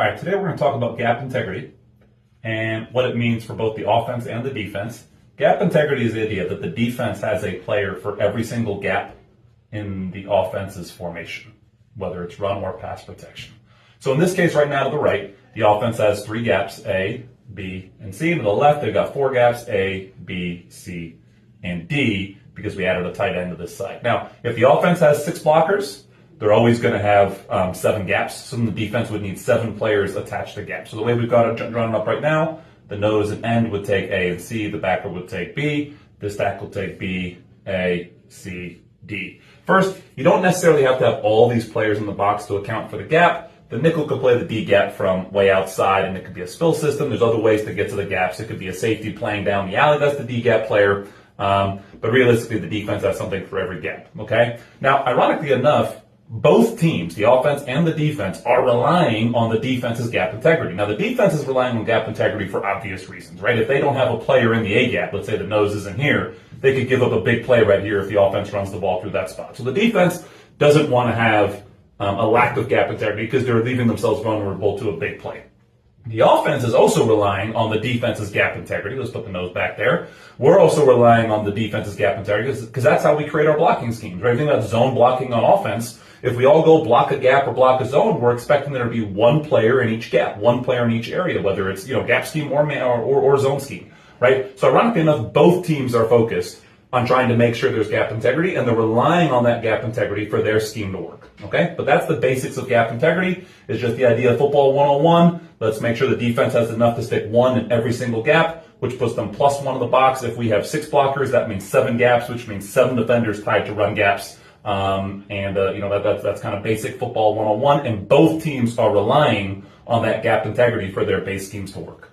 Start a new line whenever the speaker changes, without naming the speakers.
All right, today we're going to talk about gap integrity and what it means for both the offense and the defense. Gap integrity is the idea that the defense has a player for every single gap in the offense's formation, whether it's run or pass protection. So in this case right now to the right, the offense has 3 gaps, A, B, and C. And to the left, they've got 4 gaps, A, B, C, and D, because we added a tight end to this side. Now, if the offense has 6 blockers, they're always going to have 7 gaps, so the defense would need 7 players attached to gaps. So the way we've got it drawn up right now, the nose and end would take A and C, the backer would take B, this tackle would take B, A, C, D. First, you don't necessarily have to have all these players in the box to account for the gap. The nickel could play the D gap from way outside, and it could be a spill system. There's other ways to get to the gaps. It could be a safety playing down the alley. That's the D gap player. But realistically, the defense has something for every gap. Okay. Now, ironically enough, both teams, the offense and the defense, are relying on the defense's gap integrity. Now, the defense is relying on gap integrity for obvious reasons, right? If they don't have a player in the A gap, let's say the nose isn't here, they could give up a big play right here if the offense runs the ball through that spot. So the defense doesn't want to have a lack of gap integrity because they're leaving themselves vulnerable to a big play. The offense is also relying on the defense's gap integrity. Let's put the nose back there. We're also relying on the defense's gap integrity because that's how we create our blocking schemes, right? Everything that's zone blocking on offense, if we all go block a gap or block a zone, we're expecting there to be one player in each gap, one player in each area, whether it's gap scheme or zone scheme, right? So ironically enough, both teams are focused on trying to make sure there's gap integrity, and they're relying on that gap integrity for their scheme to work, okay? But that's the basics of gap integrity. It's just the idea of football 101. Let's make sure the defense has enough to stick 1 in every single gap, which puts them +1 in the box. If we have 6 blockers, that means 7 gaps, which means 7 defenders tied to run gaps. That's kind of basic football 101, and both teams are relying on that gap integrity for their base schemes to work.